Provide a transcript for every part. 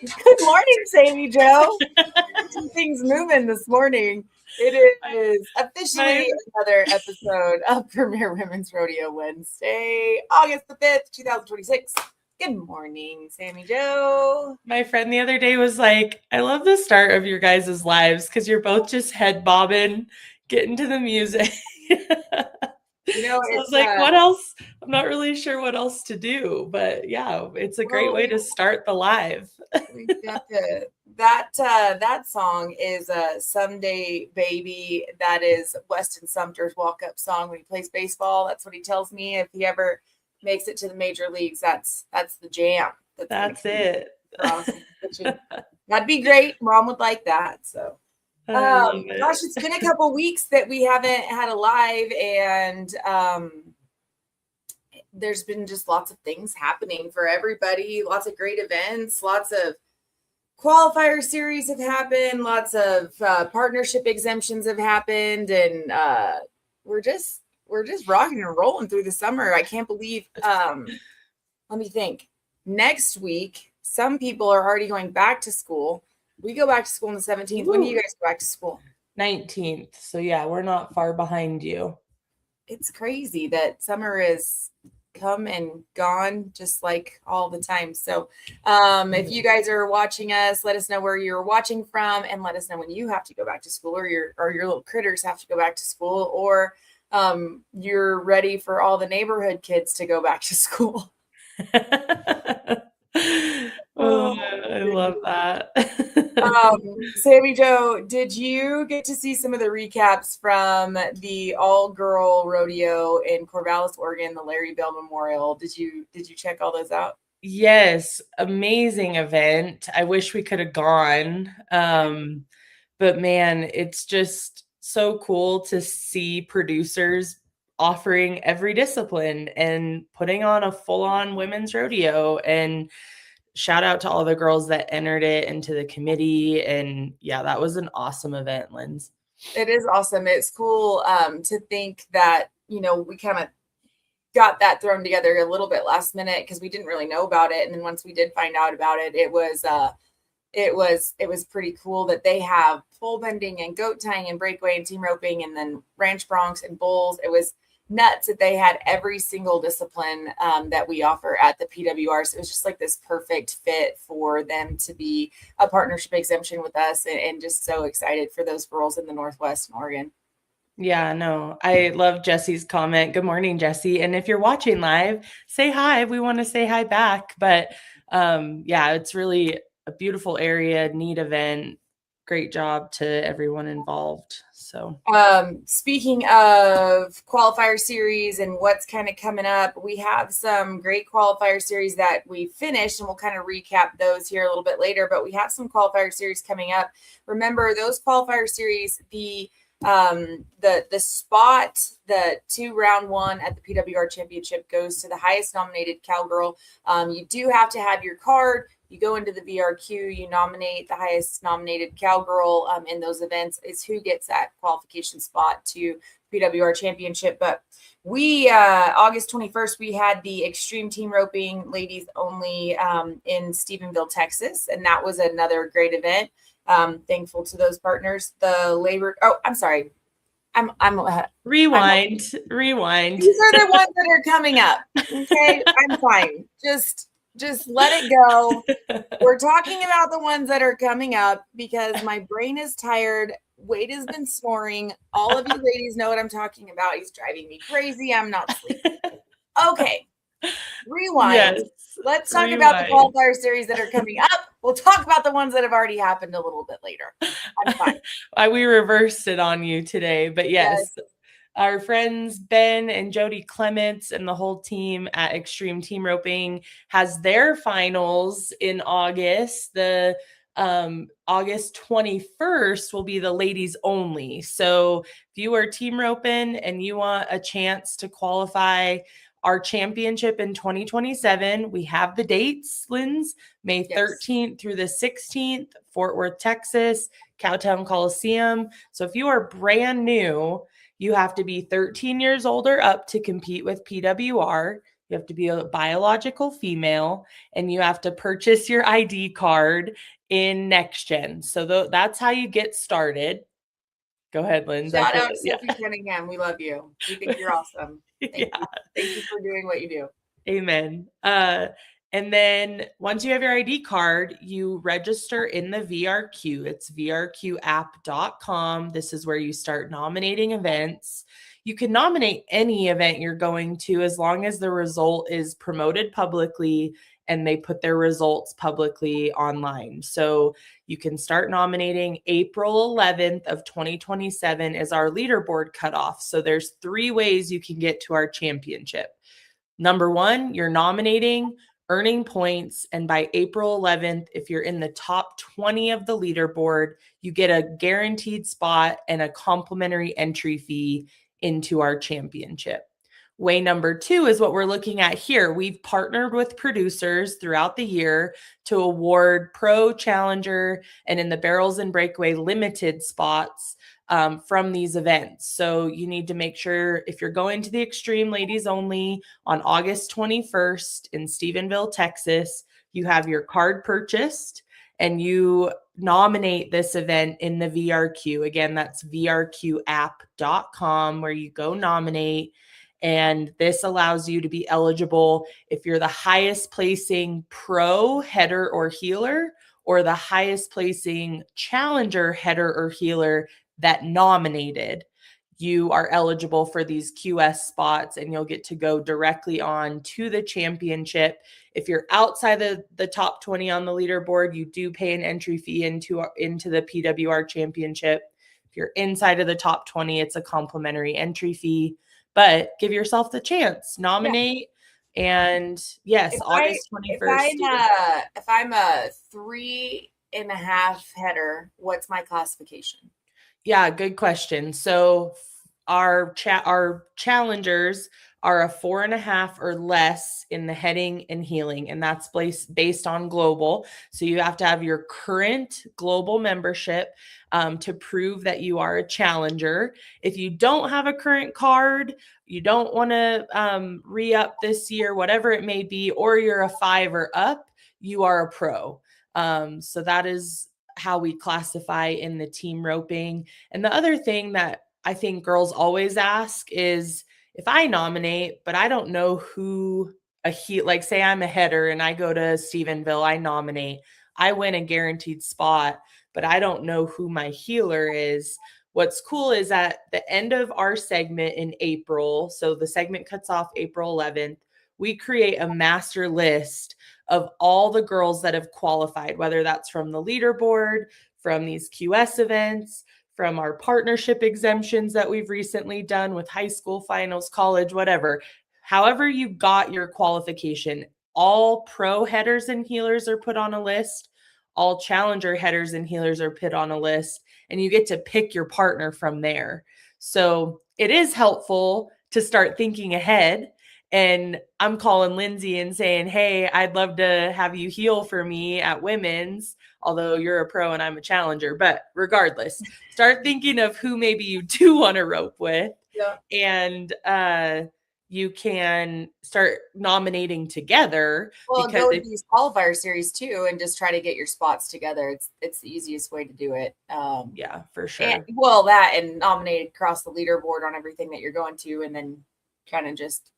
Good morning, Sami Joe. Some things moving this morning. It is officially another episode of Premier Women's Rodeo Wednesday, August the 5th, 2026. Good morning, Sami Joe. My friend the other day was like, I love the start of your guys' lives because you're both just head bobbing, getting to the music. You know, so I was like, what else? I'm not really sure what else to do, but yeah, it's a great way to start the live. We've got that song is Someday Baby. That is Weston Sumpter's walk-up song when he plays baseball. That's what he tells me. If he ever makes it to the major leagues, that's the jam. That's it. That'd be great. Mom would like that. So gosh, it's been a couple weeks that we haven't had a live, and there's been just lots of things happening for everybody, lots of great events, lots of qualifier series have happened, lots of partnership exemptions have happened, and we're just rocking and rolling through the summer. I can't believe let me think. Next week, some people are already going back to school. We go back to school on the 17th. Ooh. When do you guys go back to school? 19th. So yeah, we're not far behind you. It's crazy that summer is come and gone just like all the time. So if you guys are watching us, let us know where you're watching from, and let us know when you have to go back to school, or your little critters have to go back to school, or you're ready for all the neighborhood kids to go back to school. I love that. Sami Joe, did you get to see some of the recaps from the all-girl rodeo in Corvallis, Oregon, the Larry Bell Memorial? Did you check all those out? Yes, amazing event. I wish we could have gone. But man, it's just so cool to see producers offering every discipline and putting on a full-on women's rodeo. And shout out to all the girls that entered it into the committee. And yeah, that was an awesome event, Linz. It is awesome. It's cool to think that, you know, we kind of got that thrown together a little bit last minute because we didn't really know about it. And then once we did find out about it, it was pretty cool that they have pole bending and goat tying and breakaway and team roping and then ranch broncs and bulls. It was nuts that they had every single discipline that we offer at the PWR. So it was just like this perfect fit for them to be a partnership exemption with us, and just so excited for those girls in the Northwest and Oregon. Yeah, no, I love Jesse's comment. Good morning, Jesse. And if you're watching live, say hi. We want to say hi back. But yeah, it's really a beautiful area, neat event. Great job to everyone involved. So speaking of qualifier series and what's kind of coming up, we have some great qualifier series that we finished, and we'll kind of recap those here a little bit later, but we have some qualifier series coming up. Remember, those qualifier series, the spot, the 2 round 1 at the PWR championship goes to the highest nominated cowgirl. You do have to have your card. You go into the VRQ, you nominate the highest nominated cowgirl in those events is who gets that qualification spot to PWR championship. But we, August 21st, we had the extreme team roping ladies only in Stephenville, Texas. And that was another great event. Thankful to those partners. Rewind. These are the ones that are coming up. Okay, I'm fine. Just let it go. We're talking about the ones that are coming up because my brain is tired. Wade has been snoring. All of you ladies know what I'm talking about. He's driving me crazy. I'm not sleeping. Okay. Rewind. Yes. Let's talk about the qualifier series that are coming up. We'll talk about the ones that have already happened a little bit later. I'm fine. We reversed it on you today, but yes. Our friends Ben and Jody Clements and the whole team at Extreme Team Roping has their finals in August. The August 21st will be the ladies only. So if you are team roping and you want a chance to qualify our championship in 2027, we have the dates, Linz, May 13th through the 16th, Fort Worth, Texas, Cowtown Coliseum. So if you are brand new, you have to be 13 years old or up to compete with PWR. You have to be a biological female, and you have to purchase your ID card in Next Gen. So that's how you get started. Go ahead, Linz. Shout out to Sophie Cunningham. We love you. We think you're awesome. Thank you. Thank you for doing what you do. Amen. And then once you have your ID card, you register in the VRQ. It's vrqapp.com. This is where you start nominating events. You can nominate any event you're going to as long as the result is promoted publicly and they put their results publicly online. So you can start nominating. April 11th of 2027 is our leaderboard cutoff. So there's 3 ways you can get to our championship. Number 1, you're nominating, earning points, and by April 11th, if you're in the top 20 of the leaderboard, you get a guaranteed spot and a complimentary entry fee into our championship. Way number 2 is what we're looking at here. We've partnered with producers throughout the year to award pro, challenger, and in the barrels and breakaway limited spots from these events. So you need to make sure if you're going to the Extreme Ladies Only on August 21st in Stephenville, Texas, you have your card purchased and you nominate this event in the VRQ. Again, that's vrqapp.com where you go nominate. And this allows you to be eligible if you're the highest placing pro header or healer or the highest placing challenger header or healer that nominated. You are eligible for these QS spots and you'll get to go directly on to the championship. If you're outside the top 20 on the leaderboard, you do pay an entry fee into the PWR championship. If you're inside of the top 20, it's a complimentary entry fee. But give yourself the chance, nominate, and yes, August 21st. If I'm a 3.5 header, what's my classification? Yeah, good question. So our challengers are a 4.5 or less in the heading and healing, and that's based on global. So you have to have your current global membership to prove that you are a challenger. If you don't have a current card, you don't want to re-up this year, whatever it may be, or you're a 5 or up, you are a pro. So that is how we classify in the team roping. And the other thing that I think girls always ask is, if I nominate, but I don't know who like say I'm a header and I go to Stephenville, I nominate, I win a guaranteed spot, but I don't know who my healer is. What's cool is at the end of our segment in April, so the segment cuts off April 11th, we create a master list of all the girls that have qualified, whether that's from the leaderboard, from these QS events, from our partnership exemptions that we've recently done with high school finals, college, whatever. However you got your qualification, all pro headers and healers are put on a list. All challenger headers and healers are put on a list, and you get to pick your partner from there. So it is helpful to start thinking ahead. And I'm calling Linsay and saying, hey, I'd love to have you heal for me at women's, although you're a pro and I'm a challenger. But regardless, start thinking of who maybe you do want to rope with. Yeah. And you can start nominating together. Well, go to these qualifier series too and just try to get your spots together. It's the easiest way to do it. Yeah, for sure. And nominate across the leaderboard on everything that you're going to, and then kind of just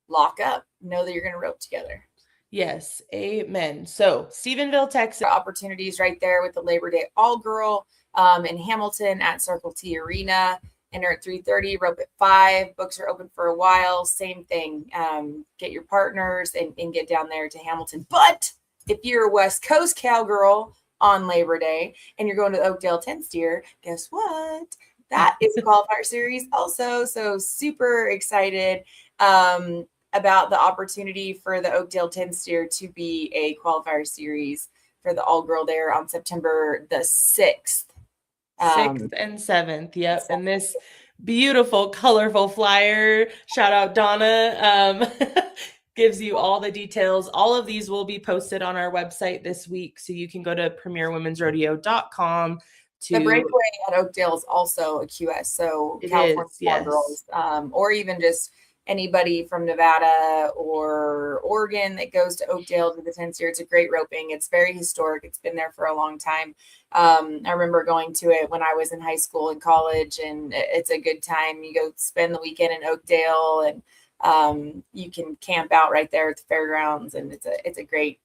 lock up, know that you're going to rope together. Yes, amen. So Stephenville, Texas. Opportunities right there with the Labor Day All Girl in Hamilton at Circle T Arena. Enter at 3:30, rope at 5. Books are open for a while. Same thing. Get your partners and get down there to Hamilton. But if you're a West Coast cowgirl on Labor Day and you're going to the Oakdale 10 Steer, guess what? That is a qualifier series also. So super excited about the opportunity for the Oakdale 10 Steer to be a qualifier series for the all girl there on September the 6th. 6th and 7th. Yep. And this beautiful, colorful flyer, shout out Donna, gives you all the details. All of these will be posted on our website this week. So you can go to premierwomensrodeo.com. The breakaway at Oakdale is also a QS. So it California is, yes. girls, or even just anybody from Nevada or Oregon that goes to Oakdale to the 10 steer. It's a great roping. It's very historic. It's been there for a long time. I remember going to it when I was in high school and college, and it's a good time. You go spend the weekend in Oakdale, and you can camp out right there at the fairgrounds, and it's a great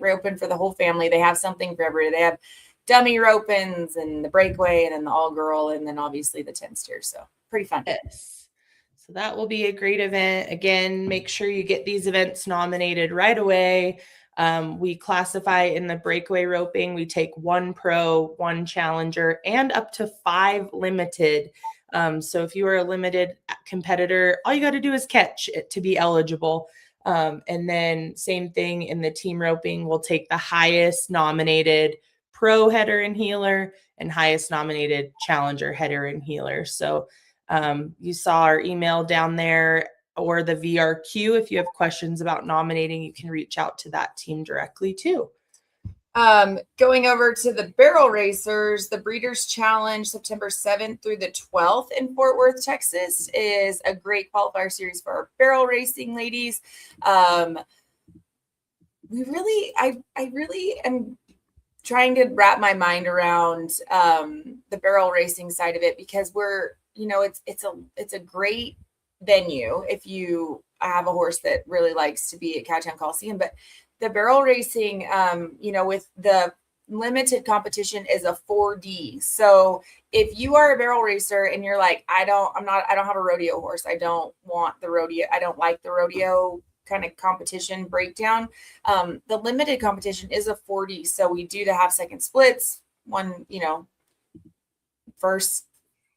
roping for the whole family. They have something for everybody. They have dummy ropings and the breakaway and then the all girl and then obviously the 10 steer. So pretty fun. Yes. So that will be a great event. Again, make sure you get these events nominated right away. We classify in the breakaway roping. We take 1 pro, 1 challenger, and up to 5 limited. So if you are a limited competitor, all you got to do is catch it to be eligible. And then same thing in the team roping, we'll take the highest nominated pro header and healer and highest nominated challenger header and healer. So you saw our email down there or the VRQ. If you have questions about nominating, you can reach out to that team directly too. Going over to the barrel racers, the Breeders' Challenge, September 7th through the 12th in Fort Worth, Texas, is a great qualifier series for our barrel racing ladies. I really am trying to wrap my mind around the barrel racing side of it, because it's a great venue if you have a horse that really likes to be at Cowtown Coliseum. But the barrel racing, with the limited competition, is a 4D. So if you are a barrel racer and you're like, I don't have a rodeo horse, I don't want the rodeo, I don't like the rodeo kind of competition breakdown, the limited competition is a 4D. So we do the half second splits, first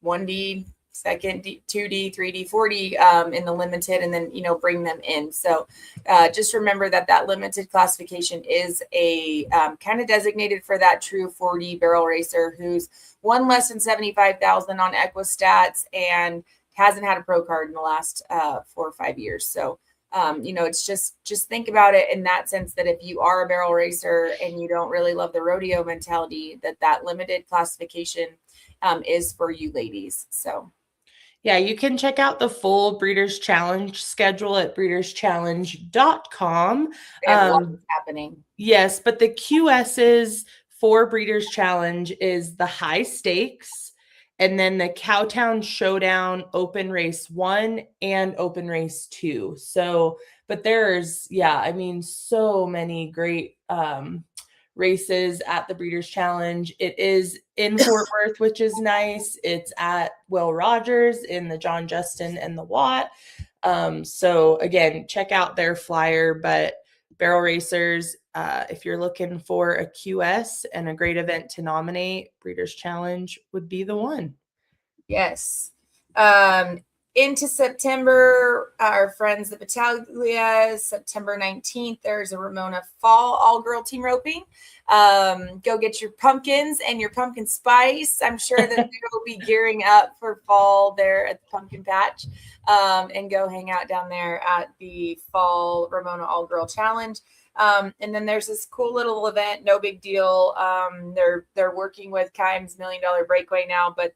1D, second D, 2D, 3D, 4D in the limited, and then bring them in. So just remember that limited classification is a kind of designated for that true 4D barrel racer who's won less than 75,000 on Equistats and hasn't had a pro card in the last 4 or 5 years. So it's just think about it in that sense, that if you are a barrel racer and you don't really love the rodeo mentality, that limited classification is for you ladies. So yeah, you can check out the full Breeders' Challenge schedule at breederschallenge.com. Happening. Yes, but the QSs for Breeders' Challenge is the high stakes, and then the Cowtown Showdown Open Race 1 and Open Race 2. So, but there's, so many great races at the Breeders' Challenge. It is in Fort Worth, which is nice. It's at Will Rogers in the John Justin and the Watt. So again, check out their flyer. But barrel racers, if you're looking for a QS and a great event to nominate, Breeders' Challenge would be the one. Yes. Into September, our friends, the Battaglia, September 19th, there's a Ramona Fall all-girl team roping. Go get your pumpkins and your pumpkin spice. I'm sure that they will be gearing up for fall there at the pumpkin patch, and go hang out down there at the fall Ramona all-girl challenge. And then there's this cool little event, no big deal. They're working with Kimes $1 Million Breakaway now, but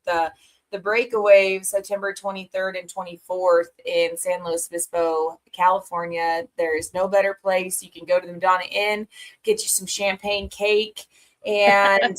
the breakaway September 23rd and 24th in San Luis Obispo, California. There is no better place. You can go to the Madonna Inn, get you some champagne cake, and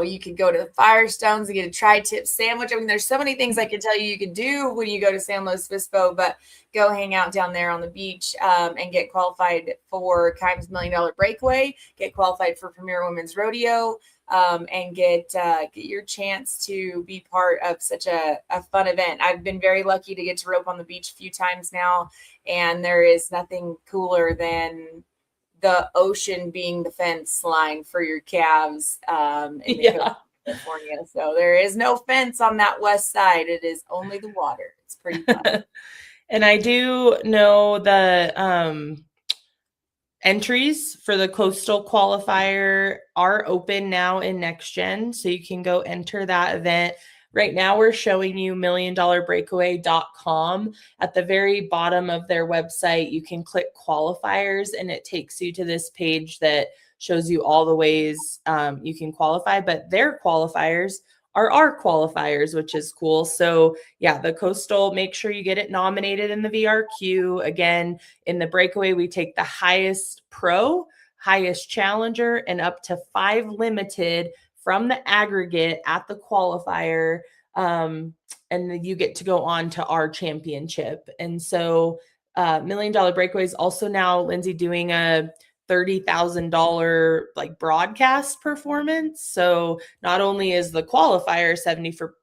you could go to the Firestones and get a tri-tip sandwich. I mean, there's so many things I can tell you can do when you go to San Luis Obispo, but go hang out down there on the beach and get qualified for Kimes $1 Million Breakaway, get qualified for Premier Women's Rodeo, and get your chance to be part of such a fun event. I've been very lucky to get to rope on the beach a few times now, and there is nothing cooler than the ocean being the fence line for your calves in the coast of California. So there is no fence on that west side. It is only the water. It's pretty fun. And I do know the entries for the coastal qualifier are open now in Next Gen, so you can go enter that event. Right now we're showing you milliondolarbreakaway.com. At the very bottom of their website, you can click qualifiers and it takes you to this page that shows you all the ways you can qualify, but their qualifiers are our qualifiers, which is cool. So yeah, the coastal, make sure you get it nominated in the VRQ. Again, in the breakaway, we take the highest pro, highest challenger, and up to 5 limited from the aggregate at the qualifier. And then you get to go on to our championship. And so $1 Million Breakaway is also now, Linsay, doing a $30,000 like broadcast performance. So not only is the qualifier 70%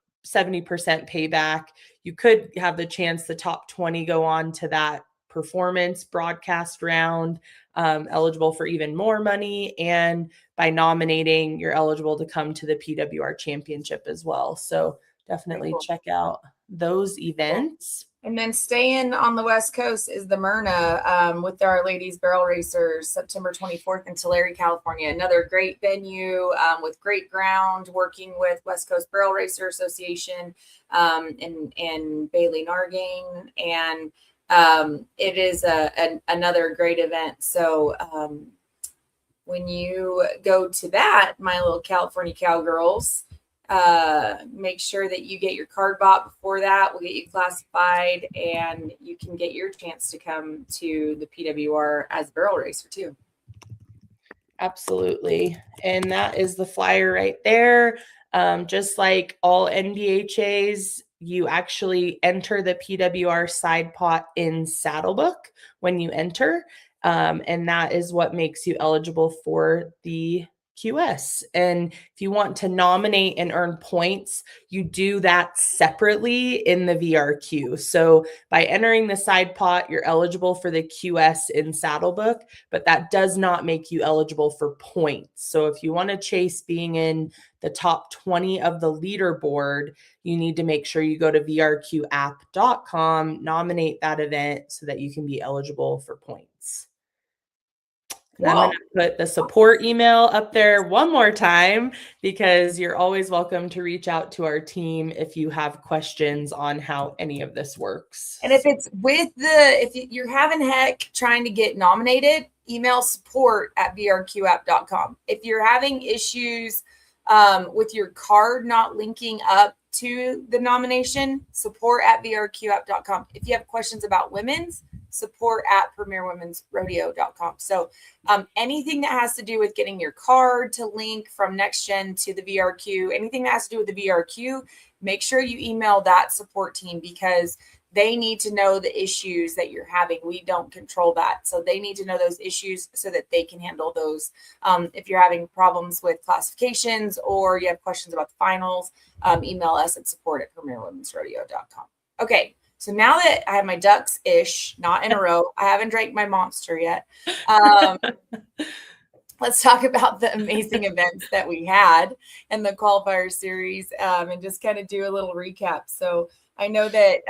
payback, you could have the chance the top 20 go on to that performance broadcast round, eligible for even more money. And by nominating, you're eligible to come to the PWR championship as well. So definitely check out those events. And then staying on the West Coast is the Myrna with our ladies barrel racers, September 24th in Tulare, California. Another great venue with great ground, working with West Coast Barrel Racer Association and Bailey Nargang. And it is another great event. So when you go to that, my little California Cowgirls, make sure that you get your card bought before that. We'll get you classified and you can get your chance to come to the PWR as a barrel racer too. Absolutely. And that is the flyer right there. Just like all NBHAs, you actually enter the PWR side pot in Saddlebook when you enter. And that is what makes you eligible for the QS. And if you want to nominate and earn points, you do that separately in the VRQ. So by entering the side pot, you're eligible for the QS in Saddlebook, but that does not make you eligible for points. So if you want to chase being in the top 20 of the leaderboard, you need to make sure you go to vrqapp.com, nominate that event so that you can be eligible for points. And I'm going to put the support email up there one more time because you're always welcome to reach out to our team if you have questions on how any of this works. And if it's if you're having heck trying to get nominated, email support@vrqapp.com. If you're having issues with your card not linking up to the nomination, support@vrqapp.com. If you have questions about women's, support@premierwomensrodeo.com. So anything that has to do with getting your card to link from Next Gen to the VRQ, anything that has to do with the VRQ, make sure you email that support team because they need to know the issues that you're having. We don't control that. So they need to know those issues so that they can handle those. If you're having problems with classifications or you have questions about the finals, email us at support@premierwomensrodeo.com. Okay. So now that I have my ducks-ish, not in a row, I haven't drank my monster yet. Let's talk about the amazing events that we had in the qualifier series and just kind of do a little recap. So I know that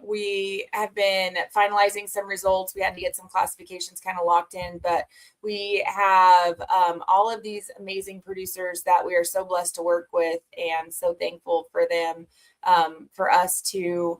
we have been finalizing some results. We had to get some classifications kind of locked in, but we have all of these amazing producers that we are so blessed to work with and so thankful for them, for us to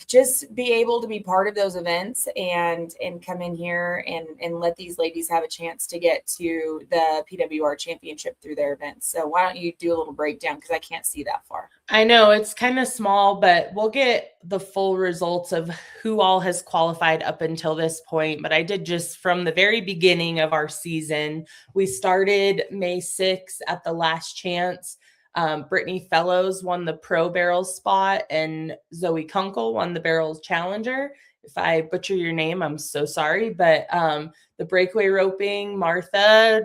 just be able to be part of those events and come in here and let these ladies have a chance to get to the PWR championship through their events. So why don't you do a little breakdown because I can't see that far. I know it's kind of small, but we'll get the full results of who all has qualified up until this point. But I did just from the very beginning of our season, we started May 6th at the Last Chance. Brittany Fellows won the pro barrels spot and Zoe Kunkel won the barrels challenger. If I butcher your name, I'm so sorry. But the breakaway roping, Martha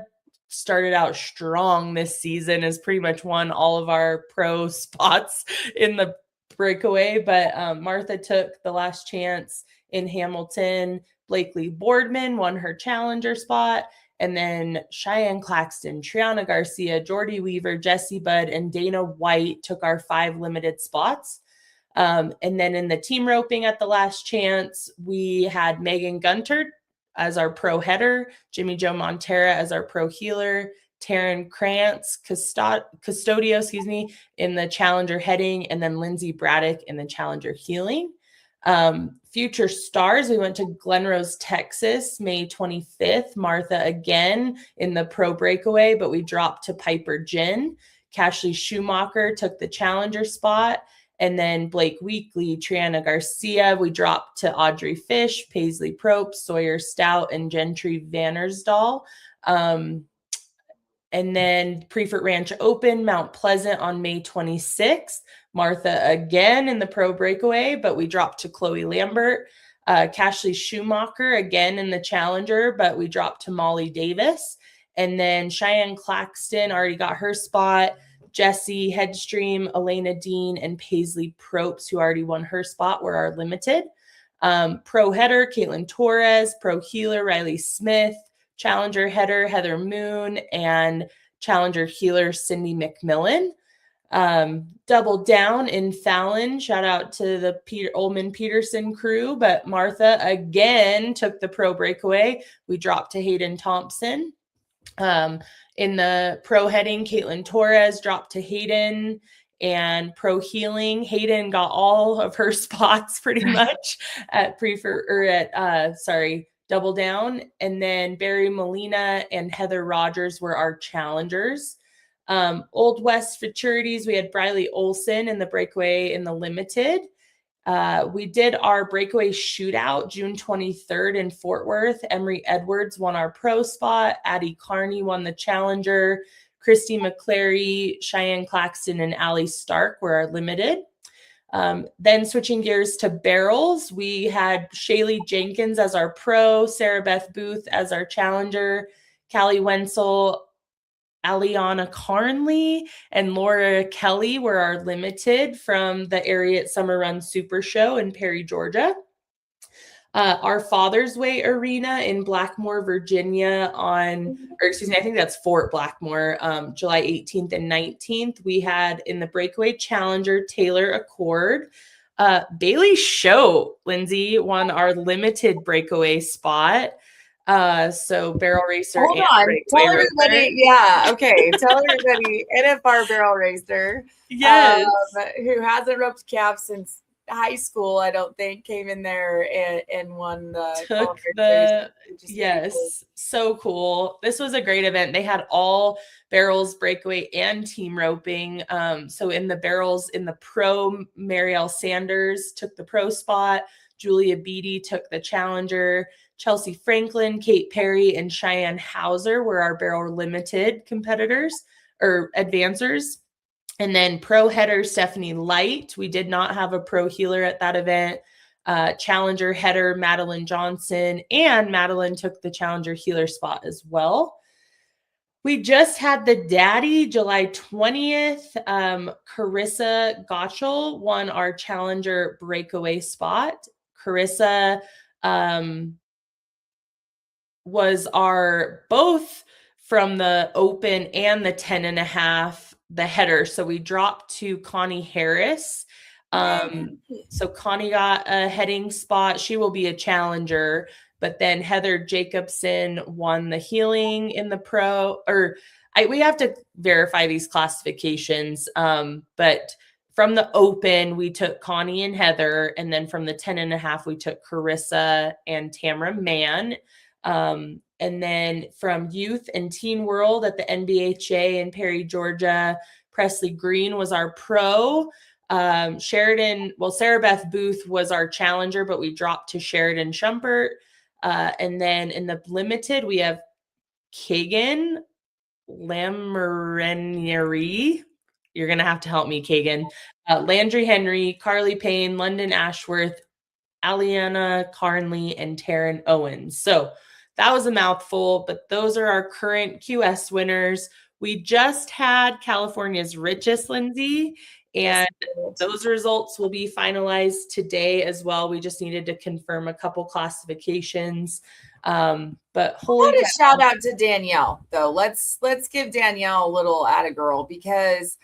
started out strong this season, has pretty much won all of our pro spots in the breakaway. But Martha took the Last Chance in Hamilton. Blakely Boardman won her challenger spot. And then Cheyenne Claxton, Triana Garcia, Jordy Weaver, Jessie Budd, and Dana White took our 5 limited spots. And then in the team roping at the Last Chance, we had Megan Gunter as our pro header, Jimmy Jo Montera as our pro healer, Taryn Krantz, Custodio, in the challenger heading, and then Lindsay Braddock in the challenger healing. Future stars, we went to Glen Rose, Texas, May 25th. Martha again in the pro breakaway, but we dropped to Piper Jen. Cashley Schumacher took the challenger spot. And then Blake Weekly, Triana Garcia, we dropped to Audrey Fish, Paisley Probst, Sawyer Stout, and Gentry Vannersdal. And then Prefort Ranch Open, Mount Pleasant on May 26th. Martha again in the pro breakaway, but we dropped to Chloe Lambert. Cashley Schumacher again in the challenger, but we dropped to Molly Davis. And then Cheyenne Claxton already got her spot. Jessie Headstream, Elena Dean, and Paisley Probst, who already won her spot, were our limited. Pro header, Caitlin Torres. Pro healer, Riley Smith. Challenger header, Heather Moon, and challenger healer, Cindy McMillan. Double down in Fallon. Shout out to the Ullman Peterson crew, but Martha again took the pro breakaway. We dropped to Hayden Thompson. In the pro heading, Caitlin Torres dropped to Hayden, and pro healing, Hayden got all of her spots pretty much at double down. And then Barry Molina and Heather Rogers were our challengers. Old West Futurities, we had Briley Olson in the breakaway in the limited. We did our breakaway shootout June 23rd in Fort Worth. Emery Edwards won our pro spot. Addie Carney won the challenger. Christy McClary, Cheyenne Claxton, and Allie Stark were our limited. Then switching gears to barrels, we had Shaylee Jenkins as our pro, Sarah Beth Booth as our challenger, Callie Wenzel, Aliana Carnley, and Laura Kelly were our limited from the Ariat Summer Run Super Show in Perry, Georgia. Our Father's Way Arena in Blackmore, Virginia I think that's Fort Blackmore, July 18th and 19th. We had in the breakaway challenger, Taylor Accord. Bailey Show, Linsay, won our limited breakaway spot. So barrel racer. Hold on. Tell everybody. Yeah. Okay. Tell everybody NFR barrel racer. Yes. Who hasn't roped calf since high school, I don't think, came in there and won the yes, cool. So cool. This was a great event. They had all barrels, breakaway, and team roping. So in the barrels, in the pro, Marielle Sanders took the pro spot. Julia Beatty took the challenger. Chelsea Franklin, Kate Perry, and Cheyenne Hauser were our barrel limited competitors or advancers. And then pro header, Stephanie Light. We did not have a pro healer at that event. Challenger header, Madeline Johnson, and Madeline took the challenger healer spot as well. We just had the Daddy, July 20th. Carissa Gottschall won our challenger breakaway spot. Carissa was our both from the open and the 10.5, the header. So we dropped to Connie Harris. So Connie got a heading spot. She will be a challenger, but then Heather Jacobson won the healing in the pro, we have to verify these classifications. But from the open, we took Connie and Heather. And then from the 10.5, we took Carissa and Tamara Mann. And then from youth and teen world at the NBHA in Perry, Georgia, Presley Green was our pro. Sarah Beth Booth was our challenger, but we dropped to Sheridan Schumpert. And then in the limited, we have Kagan Lamarenieri. You're going to have to help me, Kagan. Landry Henry, Carly Payne, London Ashworth, Aliana Carnley, and Taryn Owens. So that was a mouthful, but those are our current QS winners. We just had California's richest, Linsay, and those results will be finalized today as well. We just needed to confirm a couple classifications. But holy shout out to Danielle, though. Let's give Danielle a little attagirl because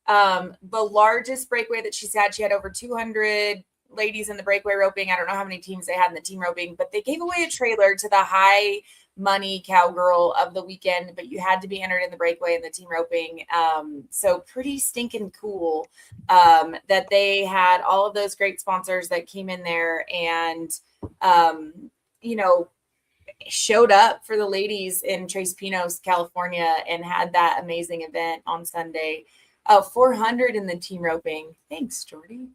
the largest breakaway that she's had, she had over 200 ladies in the breakaway roping. I don't know how many teams they had in the team roping, but they gave away a trailer to the high money cowgirl of the weekend, but you had to be entered in the breakaway and the team roping. So pretty stinking cool that they had all of those great sponsors that came in there and, showed up for the ladies in Tres Pinos, California, and had that amazing event on Sunday. 400 in the team roping. Thanks, Jordy.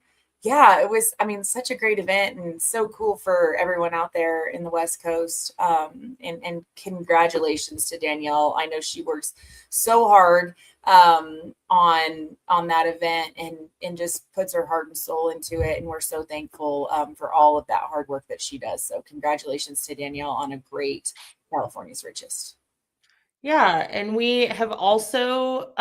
Yeah, it was, I mean, such a great event and so cool for everyone out there in the West Coast. And congratulations to Danielle. I know she works so hard on that event and just puts her heart and soul into it. And we're so thankful for all of that hard work that she does. So congratulations to Danielle on a great California's Richest. Yeah, and we have also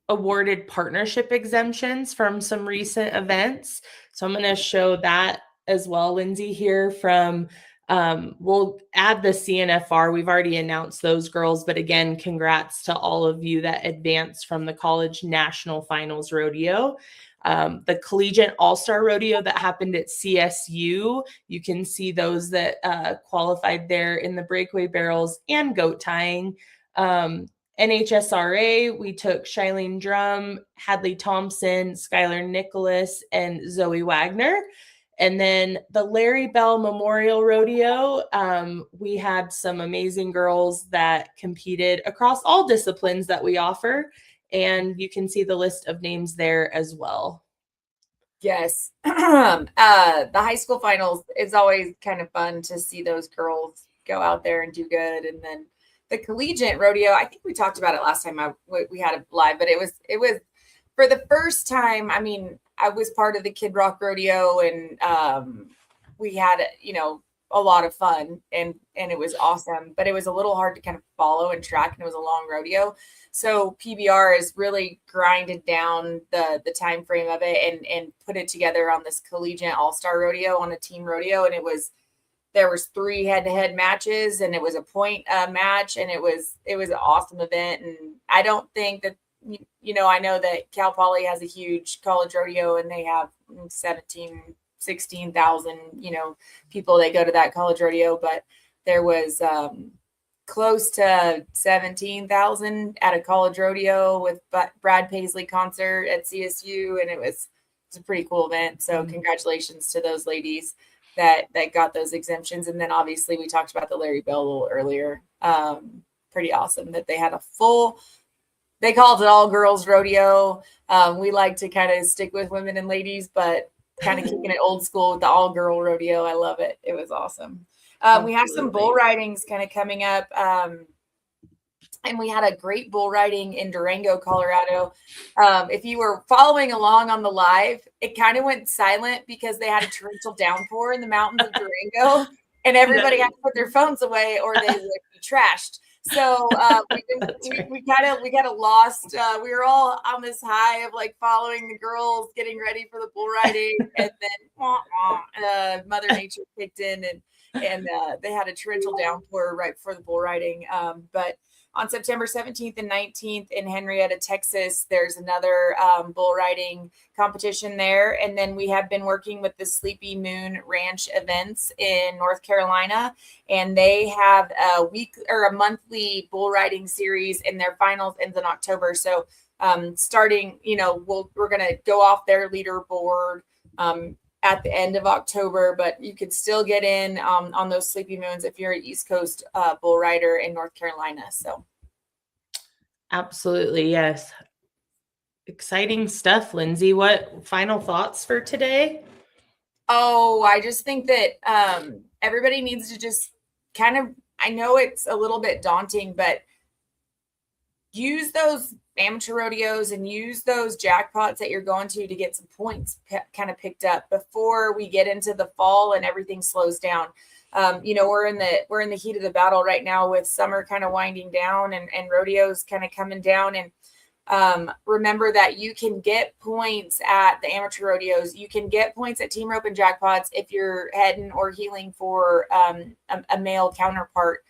awarded partnership exemptions from some recent events. So I'm going to show that as well, Linsay, here from, we'll add the CNFR. We've already announced those girls, but again, congrats to all of you that advanced from the College National Finals Rodeo. The Collegiate All-Star Rodeo that happened at CSU, you can see those that qualified there in the breakaway barrels and goat tying. NHSRA, we took Shailene Drum, Hadley Thompson, Skylar Nicholas, and Zoe Wagner. And then the Larry Bell Memorial Rodeo, we had some amazing girls that competed across all disciplines that we offer. And you can see the list of names there as well. Yes. The high school finals is always kind of fun to see those girls go out there and do good. And then the collegiate rodeo, I think we talked about it last time we had it live, but it was for the first time. I mean, I was part of the Kid Rock Rodeo and we had, a lot of fun and it was awesome, but it was a little hard to kind of follow and track, and it was a long rodeo. So PBR has really grinded down the time frame of it and put it together on this collegiate all-star rodeo on a team rodeo. And there was 3 head-to-head matches, and it was a point match, and it was an awesome event. And I don't think that, I know that Cal Poly has a huge college rodeo, and they have 16,000, people that go to that college rodeo, but there was close to 17,000 at a college rodeo with Brad Paisley concert at CSU. And it's a pretty cool event. So congratulations to those ladies that got those exemptions. And then obviously we talked about the Larry Bell a little earlier. Pretty awesome that they had they called it all girls rodeo. We like to kind of stick with women and ladies, but kind of keeping it old school with the all girl rodeo. I love it. It was awesome. We have some bull ridings kind of coming up. And we had a great bull riding in Durango, Colorado. If you were following along on the live, it kind of went silent because they had a torrential downpour in the mountains of Durango, and everybody had to put their phones away or they would be trashed. So we kind of lost. We were all on this high of like following the girls, getting ready for the bull riding, and then Mother Nature kicked in and they had a torrential downpour right before the bull riding. But on September 17th and 19th in Henrietta, Texas, there's another bull riding competition there. And then we have been working with the Sleepy Moon Ranch events in North Carolina, and they have a monthly bull riding series, and their finals ends in October. So starting, we're going to go off their leaderboard at the end of October, but you could still get in on those Sleepy Moons if you're an East Coast bull rider in North Carolina. So, absolutely, yes. Exciting stuff, Linsay. What final thoughts for today? Oh, I just think that everybody needs to just kind of, I know it's a little bit daunting, but use those amateur rodeos and use those jackpots that you're going to get some points kind of picked up before we get into the fall and everything slows down. We're in the heat of the battle right now with summer kind of winding down and rodeos kind of coming down. And remember that you can get points at the amateur rodeos. You can get points at team rope and jackpots if you're heading or healing for a male counterpart.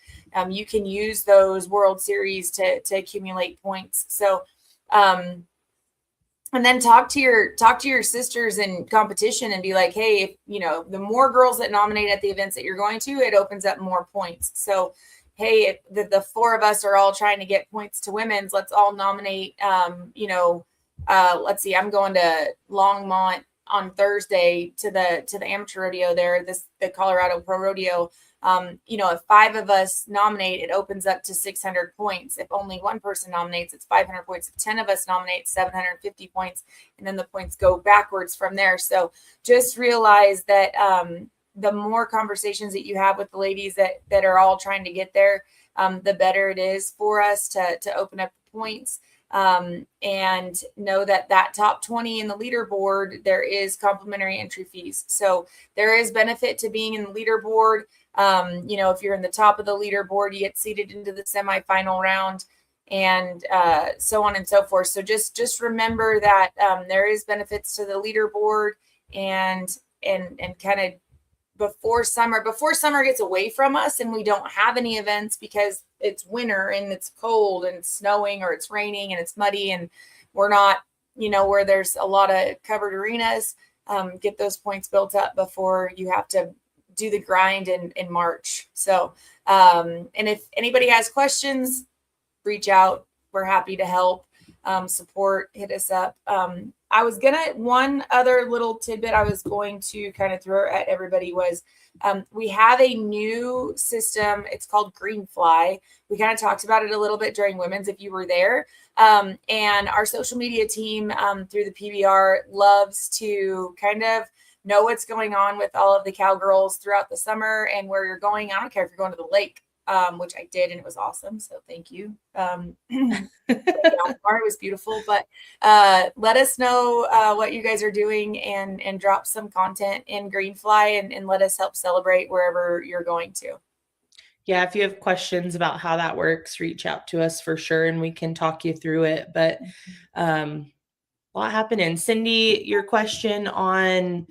You can use those World Series to accumulate points. So, and then talk to your sisters in competition and be like, hey, if, the more girls that nominate at the events that you're going to, it opens up more points. So, hey, if the 4 of us are all trying to get points to women's, let's all nominate. Let's see, I'm going to Longmont Thursday to the amateur rodeo there, the Colorado Pro Rodeo. If 5 of us nominate, it opens up to 600 points. If only one person nominates, it's 500 points. If 10 of us nominate, 750 points, and then the points go backwards from there. So just realize that the more conversations that you have with the ladies that are all trying to get there, the better it is for us to open up the points. And know that top 20 in the leaderboard, there is complimentary entry fees. So there is benefit to being in the leaderboard. If you're in the top of the leaderboard, you get seated into the semifinal round, and so on and so forth. So just remember that there is benefits to the leaderboard, and kind of before summer gets away from us and we don't have any events because it's winter and it's cold and it's snowing or it's raining and it's muddy and we're not, where there's a lot of covered arenas, get those points built up before you have to do the grind in March. So, and if anybody has questions, reach out. We're happy to help, support, hit us up. One other little tidbit I was going to kind of throw at everybody was, we have a new system. It's called Greenfly. We kind of talked about it a little bit during women's, if you were there. And our social media team, through the PWR, loves to kind of know what's going on with all of the cowgirls throughout the summer and where you're going. I don't care if you're going to the lake, which I did, and it was awesome. So thank you. It was beautiful, but let us know what you guys are doing and drop some content in Greenfly and let us help celebrate wherever you're going to. Yeah, if you have questions about how that works, reach out to us for sure, and we can talk you through it. But a lot happening. Cindy, your question on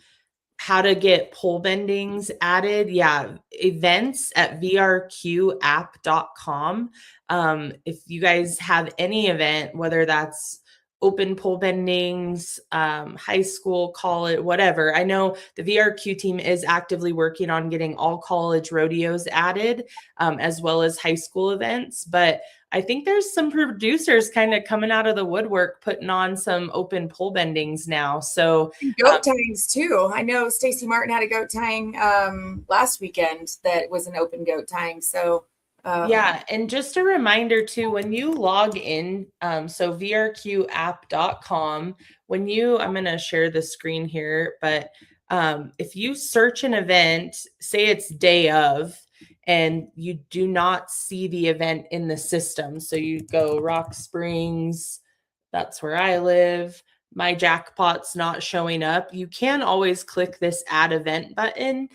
how to get pole bendings added. Yeah. Events at vrqapp.com. If you guys have any event, whether that's open pole bendings, high school, college, whatever. I know the VRQ team is actively working on getting all college rodeos added, as well as high school events. But I think there's some producers kind of coming out of the woodwork, putting on some open pole bendings now. So goat tyings too. I know Stacy Martin had a goat tying last weekend that was an open goat tying. So yeah. And just a reminder too, when you log in, so vrqapp.com, I'm going to share the screen here, but if you search an event, say it's day of, and you do not see the event in the system. So you go Rock Springs, that's where I live. My jackpot's not showing up. You can always click this add event button,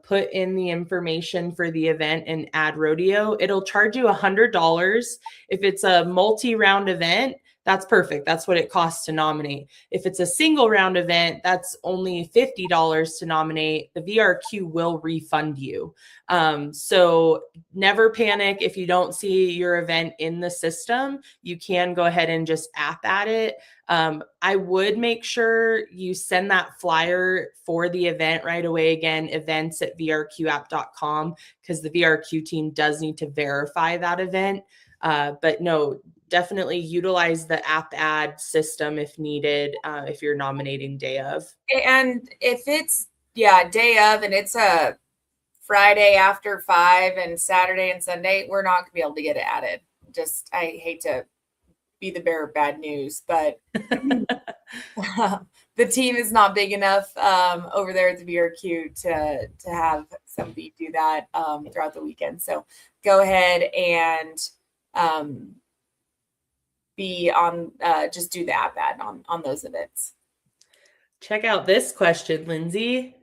put in the information for the event and add rodeo. It'll charge you $100. If it's a multi-round event, that's perfect. That's what it costs to nominate. If it's a single round event, that's only $50 to nominate. The VRQ will refund you. So never panic if you don't see your event in the system. You can go ahead and just app at it. I would make sure you send that flyer for the event right away. Again, events at vrqapp.com, because the VRQ team does need to verify that event. But no, definitely utilize the app ad system if needed, if you're nominating day of. And if it's day of and it's a Friday after 5 and Saturday and Sunday, we're not gonna be able to get it added. I hate to be the bearer of bad news, but the team is not big enough over there at the VRQ to have somebody do that throughout the weekend. So go ahead and be on, just do the app ad on those events. Check out this question, Linsay.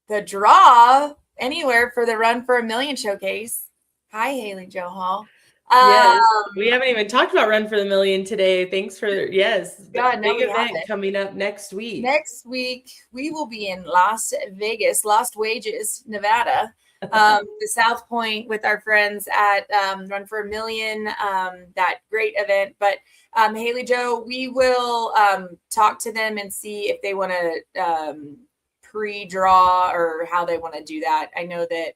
The draw anywhere for the Run for a Million showcase. Hi, Haley Jo Hall. Yes, we haven't even talked about Run for the Million today. Thanks for, God, big event coming up next week. Next week, we will be in Las Vegas, Lost Wages, Nevada, the South Point with our friends at Run for a Million, that great event. But Haley Jo, we will talk to them and see if they want to pre-draw or how they want to do that. I know that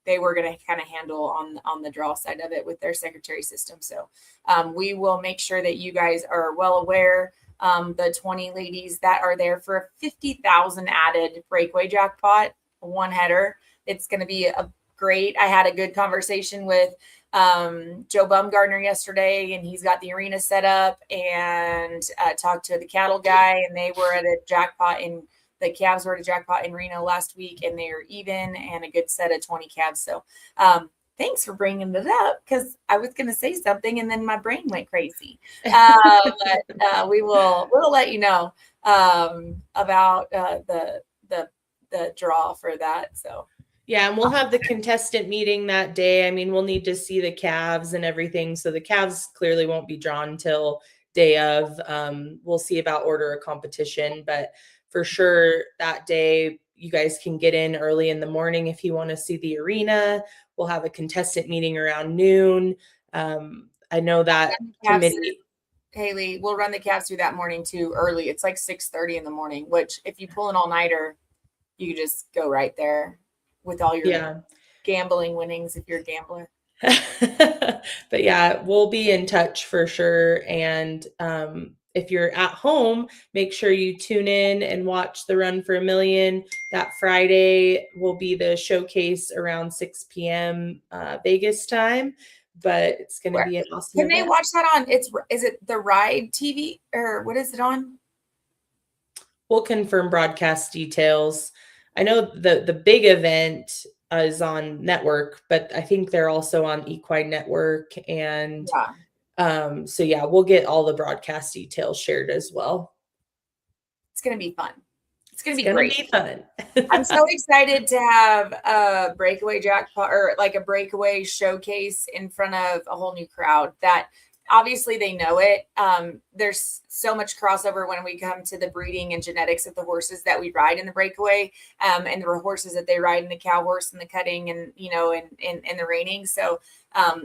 they were going to kind of handle on the draw side of it with their secretary system. So we will make sure that you guys are well aware the 20 ladies that are there for a 50,000 added breakaway jackpot, one header. It's going to be great. I had a good conversation with Joe Bumgardner yesterday, and he's got the arena set up, and talked to the cattle guy, and they were at a jackpot the calves were at a jackpot in Reno last week, and they're even and a good set of 20 calves. So thanks for bringing it up, because I was going to say something and then my brain went crazy. But we'll let you know about the draw for that. So. Yeah, and we'll have the contestant meeting that day. I mean, we'll need to see the calves and everything. So the calves clearly won't be drawn until day of. We'll see about order of competition, but for sure that day you guys can get in early in the morning if you want to see the arena. We'll have a contestant meeting around noon. I know that committee. Haley, we'll run the calves through that morning too early. It's like 6:30 in the morning, which if you pull an all-nighter, you can just go right there with all your gambling winnings if you're a gambler. But yeah, we'll be in touch for sure. And if you're at home, make sure you tune in and watch the Run for a Million. That Friday will be the showcase around 6 p.m. Vegas time, but it's going to be an awesome event. Can they watch that on, is it the Ride TV, or what is it on? We'll confirm broadcast details. I know the big event is on network, but I think they're also on Equine Network. And so yeah, we'll get all the broadcast details shared as well. It's going to be fun. It's going to be fun. I'm so excited to have a breakaway jackpot, or like a breakaway showcase in front of a whole new crowd that obviously they know it. There's so much crossover when we come to the breeding and genetics of the horses that we ride in the breakaway, and the horses that they ride in the cow horse and the cutting, and and the reining. So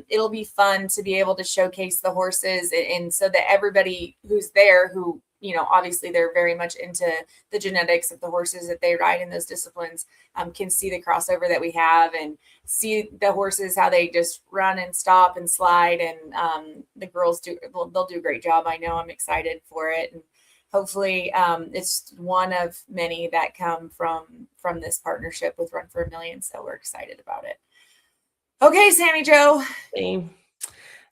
it'll be fun to be able to showcase the horses, and so that everybody who's there, who obviously they're very much into the genetics of the horses that they ride in those disciplines, can see the crossover that we have and see the horses, how they just run and stop and slide. And the girls they'll do a great job. I know. I'm excited for it. And hopefully it's one of many that come from this partnership with Run for a Million. So we're excited about it. Okay, Sammy Jo.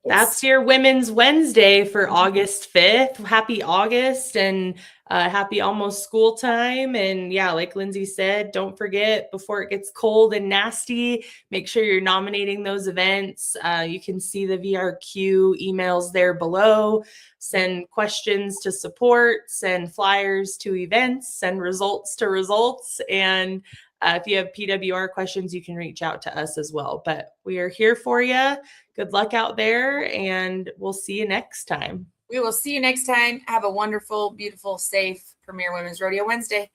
That's your Women's Wednesday for August 5th. Happy August, and happy almost school time. And yeah, like Linsay said, don't forget, before it gets cold and nasty, make sure you're nominating those events. You can see the VRQ emails there below. Send questions to support, send flyers to events, send results to results. And if you have PWR questions, you can reach out to us as well. But we are here for you. Good luck out there, and we'll see you next time. We will see you next time. Have a wonderful, beautiful, safe Premier Women's Rodeo Wednesday.